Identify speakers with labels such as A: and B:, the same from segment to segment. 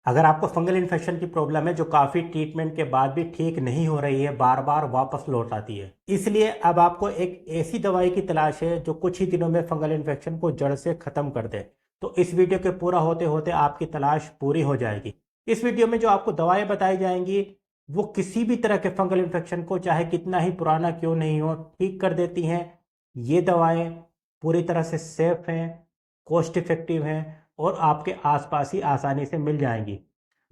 A: अगर आपको fungal infection की प्रॉब्लम है जो काफ़ी ट्रीटमेंट के बाद भी ठीक नहीं हो रही है, बार बार वापस लौट आती है, इसलिए अब आपको एक ऐसी दवाई की तलाश है जो कुछ ही दिनों में फंगल इन्फेक्शन को जड़ से ख़त्म कर दे। तो इस वीडियो के पूरा होते होते आपकी तलाश पूरी हो जाएगी। इस वीडियो में जो आपको दवाएं बताई जाएंगी वो किसी भी तरह के फंगल इन्फेक्शन को, चाहे कितना ही पुराना क्यों नहीं हो, ठीक कर देती हैं। ये दवाएं पूरी तरह से सेफ हैं, कॉस्ट इफेक्टिव हैं और आपके आसपास ही आसानी से मिल जाएंगी।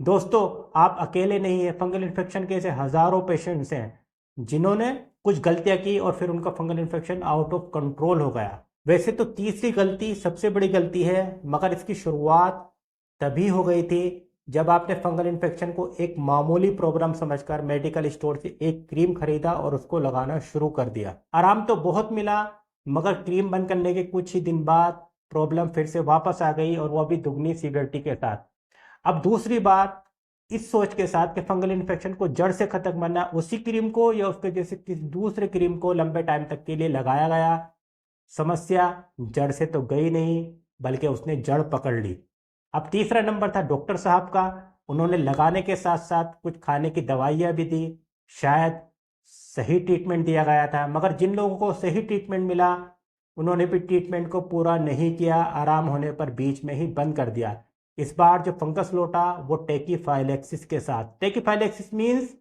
A: दोस्तों, आप अकेले नहीं हैं। फंगल इन्फेक्शन के ऐसे हजारों पेशेंट्स हैं जिन्होंने कुछ गलतियां की और फिर उनका fungal infection out of control हो गया। वैसे तो तीसरी गलती सबसे बड़ी गलती है, मगर इसकी शुरुआत तभी हो गई थी जब आपने फंगल इन्फेक्शन को एक मामूली प्रॉब्लम समझकर मेडिकल स्टोर से एक क्रीम खरीदा और उसको लगाना शुरू कर दिया। आराम तो बहुत मिला, मगर क्रीम बंद करने के कुछ ही दिन बाद प्रॉब्लम फिर से वापस आ गई और वो अभी दुगनी सीवियरिटी के साथ। अब दूसरी बात, इस सोच के साथ कि फंगल इन्फेक्शन को जड़ से खत्म करना, उसी क्रीम को या उसके जैसे किसी दूसरे क्रीम को लंबे टाइम तक के लिए लगाया गया। समस्या जड़ से तो गई नहीं, बल्कि उसने जड़ पकड़ ली। अब तीसरा नंबर था डॉक्टर साहब का। उन्होंने लगाने के साथ साथ कुछ खाने की दवाइयाँ भी दी। शायद सही ट्रीटमेंट दिया गया था, मगर जिन लोगों को सही ट्रीटमेंट मिला उन्होंने भी ट्रीटमेंट को पूरा नहीं किया, आराम होने पर बीच में ही बंद कर दिया। इस बार जो फंगस लौटा वो टेकीफाइलेक्सिस के साथ। टेकीफाइलेक्सिस मीन्स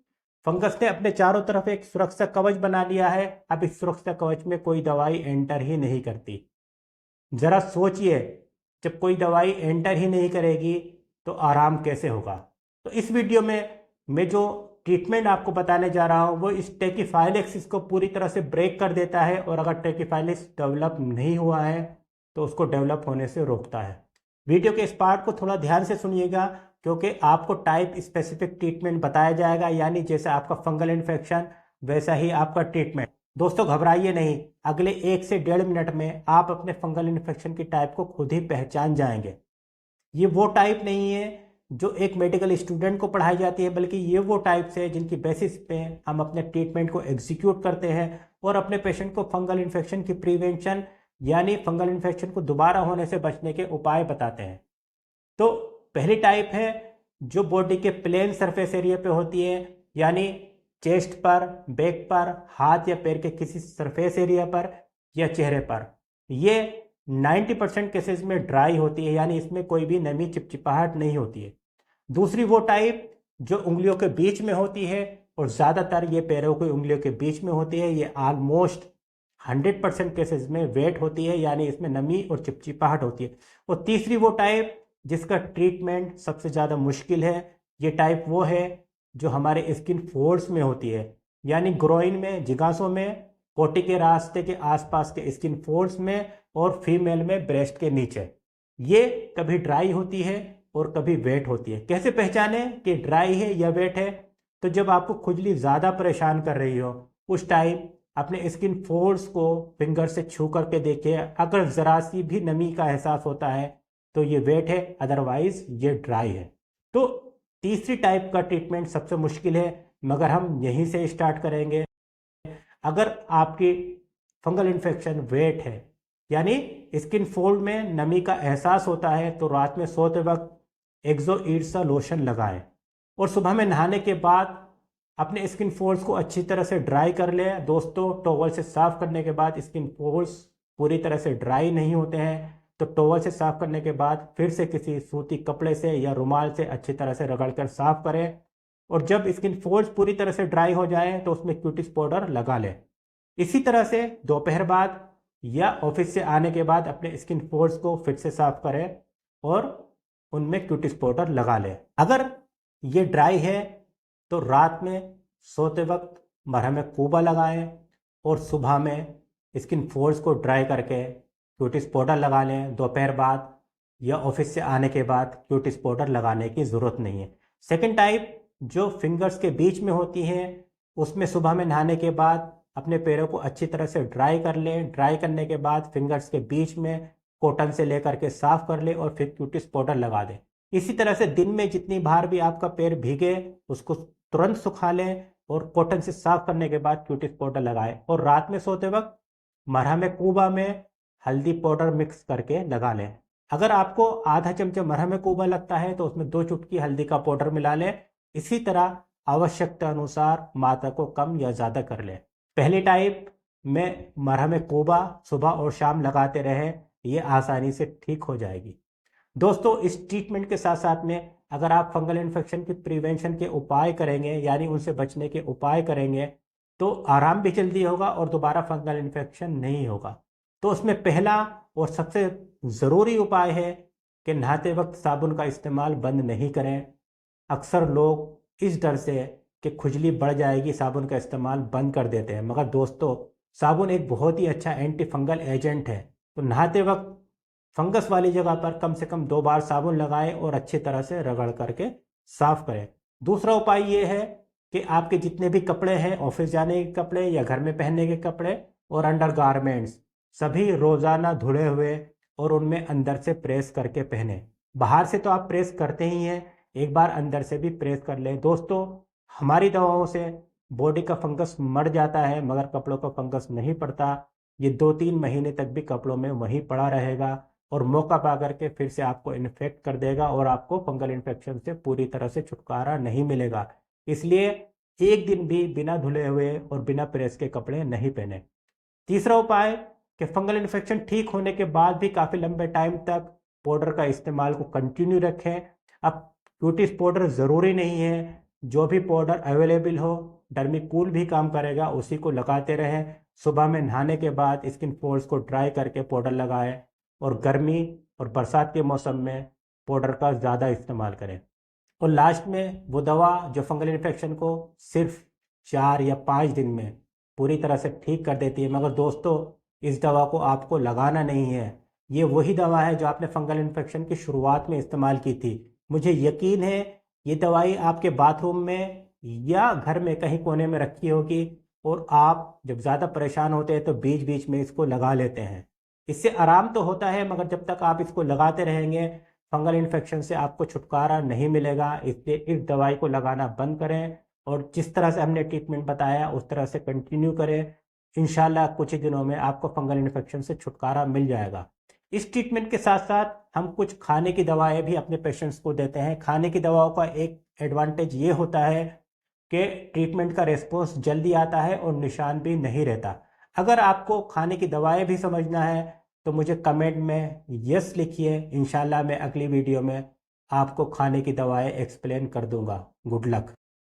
A: फंगस ने अपने चारों तरफ एक सुरक्षा कवच बना लिया है। अब इस सुरक्षा कवच में कोई दवाई एंटर ही नहीं करती। जरा सोचिए, जब कोई दवाई एंटर ही नहीं करेगी तो आराम कैसे होगा। तो इस वीडियो में मैं जो ट्रीटमेंट आपको बताने जा रहा हूँ वो इस टेकीफाइलेक्सिस को पूरी तरह से ब्रेक कर देता है, और अगर टेकीफाइलेक्सिस डेवलप नहीं हुआ है तो उसको डेवलप होने से रोकता है। वीडियो के इस पार्ट को थोड़ा ध्यान से सुनिएगा, क्योंकि आपको टाइप स्पेसिफिक ट्रीटमेंट बताया जाएगा, यानी जैसे आपका फंगल इन्फेक्शन वैसा ही आपका ट्रीटमेंट। दोस्तों, घबराइए नहीं। अगले 1 से 1.5 मिनट में आप अपने फंगल इन्फेक्शन की टाइप को खुद ही पहचान जाएंगे। ये वो टाइप नहीं है जो एक मेडिकल स्टूडेंट को पढ़ाई जाती है, बल्कि ये वो टाइप्स है जिनकी बेसिस पे हम अपने ट्रीटमेंट को एग्जीक्यूट करते हैं और अपने पेशेंट को फंगल इन्फेक्शन की प्रिवेंशन, यानी फंगल इन्फेक्शन को दोबारा होने से बचने के उपाय बताते हैं। तो पहली टाइप है जो बॉडी के प्लेन सरफेस एरिया पे होती है, यानी चेस्ट पर, बैक पर, हाथ या पैर के किसी सरफेस एरिया पर या चेहरे पर। ये 90% केसेस में ड्राई होती है, यानी इसमें कोई भी नमी चिपचिपाहट नहीं होती है। दूसरी वो टाइप जो उंगलियों के बीच में होती है, और ज़्यादातर ये पैरों की उंगलियों के बीच में होती है। ये ऑलमोस्ट 100% केसेस में वेट होती है, यानी इसमें नमी और चिपचिपाहट होती है। और तीसरी वो टाइप जिसका ट्रीटमेंट सबसे ज़्यादा मुश्किल है, ये टाइप वो है जो हमारे स्किन फोल्ड्स में होती है, यानी ग्रोइन में, जिगासों में, पोटी के रास्ते के आसपास के स्किन फोल्ड्स में, और फीमेल में ब्रेस्ट के नीचे। ये कभी ड्राई होती है और कभी वेट होती है। कैसे पहचाने कि ड्राई है या वेट है? तो जब आपको खुजली ज़्यादा परेशान कर रही हो उस टाइम अपने स्किन फोल्ड्स को फिंगर से छू करके देखिए। अगर ज़रा सी भी नमी का एहसास होता है तो ये वेट है, अदरवाइज ये ड्राई है। तो तीसरी टाइप का ट्रीटमेंट सबसे मुश्किल है, मगर हम यहीं से स्टार्ट करेंगे। अगर आपकी फंगल इन्फेक्शन वेट है, यानी स्किन फोल्ड में नमी का एहसास होता है, तो रात में सोते वक्त एक्सो ईर्सा लोशन लगाएं और सुबह में नहाने के बाद अपने स्किन फोल्ड्स को अच्छी तरह से ड्राई कर लें। दोस्तों, टॉवल से साफ करने के बाद स्किन फोल्ड्स पूरी तरह से ड्राई नहीं होते हैं, तो टॉवल से साफ करने के बाद फिर से किसी सूती कपड़े से या रुमाल से अच्छी तरह से रगड़कर साफ करें। और जब स्किन फोल्ड्स पूरी तरह से ड्राई हो जाएं तो उसमें क्यूटिस पाउडर लगा लें। इसी तरह से दोपहर बाद या ऑफिस से आने के बाद अपने स्किन पोर्स को फिर से साफ करें और उनमें क्यूटिस पाउडर लगा लें। अगर ये ड्राई है तो रात में सोते वक्त मरहम कूबा लगाएं और सुबह में स्किन फोल्ड्स को ड्राई करके क्यूटिस पाउडर लगा लें। दोपहर बाद या ऑफिस से आने के बाद क्यूटिस पाउडर लगाने की ज़रूरत नहीं है। सेकेंड टाइप जो फिंगर्स के बीच में होती हैं, उसमें सुबह में नहाने के बाद अपने पैरों को अच्छी तरह से ड्राई कर लें। ड्राई करने के बाद फिंगर्स के बीच में कॉटन से लेकर के साफ कर लें और फिर क्यूटिस पाउडर लगा दें। इसी तरह से दिन में जितनी बार भी आपका पैर भीगे उसको तुरंत सुखा लें और कॉटन से साफ करने के बाद क्यूटिस पाउडर लगाएं। और रात में सोते वक्त मरहम कूबा में हल्दी पाउडर मिक्स करके लगा लें। अगर आपको आधा चमचा मरहम कूबा लगता है तो उसमें 2 चुटकी हल्दी का पाउडर मिला लें। इसी तरह आवश्यकता अनुसार मात्रा को कम या ज़्यादा कर लें। पहली टाइप में मरहम कूबा सुबह और शाम लगाते रहें, ये आसानी से ठीक हो जाएगी। दोस्तों, इस ट्रीटमेंट के साथ साथ में अगर आप फंगल इन्फेक्शन की प्रिवेंशन के उपाय करेंगे, यानी उनसे बचने के उपाय करेंगे, तो आराम भी जल्दी होगा और दोबारा फंगल इन्फेक्शन नहीं होगा। तो उसमें पहला और सबसे ज़रूरी उपाय है कि नहाते वक्त साबुन का इस्तेमाल बंद नहीं करें। अक्सर लोग इस डर से कि खुजली बढ़ जाएगी साबुन का इस्तेमाल बंद कर देते हैं, मगर दोस्तों साबुन एक बहुत ही अच्छा एंटी फंगल एजेंट है। तो नहाते वक्त फंगस वाली जगह पर कम से कम 2 बार साबुन लगाएं और अच्छी तरह से रगड़ करके साफ करें। दूसरा उपाय ये है कि आपके जितने भी कपड़े हैं, ऑफिस जाने के कपड़े या घर में पहनने के कपड़े और अंडर गारमेंट्स, सभी रोज़ाना धुले हुए और उनमें अंदर से प्रेस करके पहने। बाहर से तो आप प्रेस करते ही हैं, एक बार अंदर से भी प्रेस कर लें। दोस्तों, हमारी दवाओं से बॉडी का फंगस मर जाता है मगर कपड़ों का फंगस नहीं पड़ता। ये 2-3 महीने तक भी कपड़ों में वहीं पड़ा रहेगा और मौका पा करके फिर से आपको इन्फेक्ट कर देगा और आपको फंगल इन्फेक्शन से पूरी तरह से छुटकारा नहीं मिलेगा। इसलिए एक दिन भी बिना धुले हुए और बिना प्रेस के कपड़े नहीं पहने। तीसरा उपाय कि फंगल इन्फेक्शन ठीक होने के बाद भी काफ़ी लंबे टाइम तक पाउडर का इस्तेमाल को कंटिन्यू रखें। अब क्यूटिस पाउडर ज़रूरी नहीं है, जो भी पाउडर अवेलेबल हो, डर्मीकूल भी काम करेगा, उसी को लगाते रहें। सुबह में नहाने के बाद स्किन फोल्ड्स को ड्राई करके पाउडर लगाएं और गर्मी और बरसात के मौसम में पाउडर का ज़्यादा इस्तेमाल करें। और लास्ट में वो दवा जो फंगल इन्फेक्शन को सिर्फ 4 या 5 दिन में पूरी तरह से ठीक कर देती है, मगर दोस्तों इस दवा को आपको लगाना नहीं है। ये वही दवा है जो आपने फंगल इन्फेक्शन की शुरुआत में इस्तेमाल की थी। मुझे यकीन है ये दवाई आपके बाथरूम में या घर में कहीं कोने में रखी होगी और आप जब ज़्यादा परेशान होते हैं तो बीच बीच में इसको लगा लेते हैं। इससे आराम तो होता है मगर जब तक आप इसको लगाते रहेंगे फंगल इन्फेक्शन से आपको छुटकारा नहीं मिलेगा। इसलिए इस दवाई को लगाना बंद करें और जिस तरह से हमने ट्रीटमेंट बताया उस तरह से कंटिन्यू करें। इंशाल्लाह कुछ ही दिनों में आपको फंगल इन्फेक्शन से छुटकारा मिल जाएगा। इस ट्रीटमेंट के साथ साथ हम कुछ खाने की दवाएं भी अपने पेशेंट्स को देते हैं। खाने की दवाओं का एक एडवांटेज ये होता है कि ट्रीटमेंट का रिस्पॉन्स जल्दी आता है और निशान भी नहीं रहता। अगर आपको खाने की दवाएं भी समझना है तो मुझे कमेंट में यस लिखिए। इंशाल्लाह मैं अगली वीडियो में आपको खाने की दवाएं एक्सप्लेन कर दूंगा। Good luck.